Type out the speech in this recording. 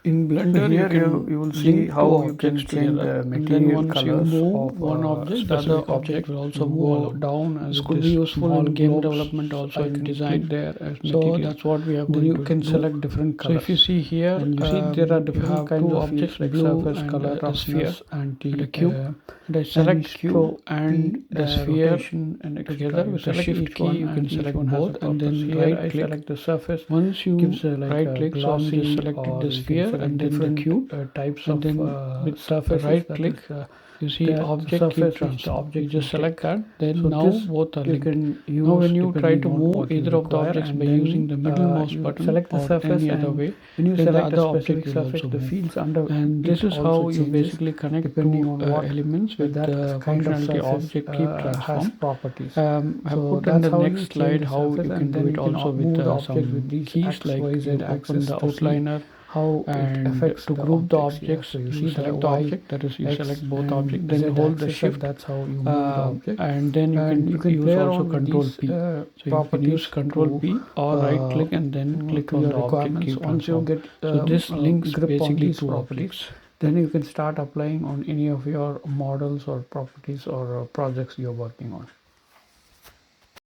In Blender, Here you you will can see link how two you can objects change together, the and then material once you colors move of one a object, the other specific object will also to move go down This as could it be is useful small in game globes. development, also I in can design. click there as So material. that's what we are Then going you to can do. select different So colors. if you see here, And you see there are you different have kinds two of objects fields like blue surface and color, a sphere roughness and and a the cube. And I select Q and the sphere rotation and together You with the select shift each key. one You can and each select one has a both and purpose. then Here right I click. select the surface. Once you Gives like right a click, so I'm glossy, just selected or the you can sphere select and then the different cube. types And of then with surfaces. right That click, is, you see that object keep surface which the transform. object You just will select take. that, then So now this both are you linked. can use Now when you try depending to on move what you either of the require, objects and by then using the middle mouse you button select the or surface, any other and way, when you then the select a other object specific will surface, also the move. fields under And it this is also how you changes basically connect depending two on what elements with that the kind of functionality surface object keep has transform. properties. I have So put in that's the how you next change slide the how surface, you can and do then it you can also with move the object with some these keys, X, like Y, Z you open axis the to see outliner how it and affects to the group the objects here. objects, So you you see the select the Y, object, that is you X, select both and objects, then Z hold the axis, and shift, that's how you move the object. and then you And you can can use play also around with control these P. So you can properties use control to P or right click and then click to on your the object requirements. keep Once you transform. get So this links grip on basically these two properties, objects. then you can start applying on any of your models or properties or projects you're working on.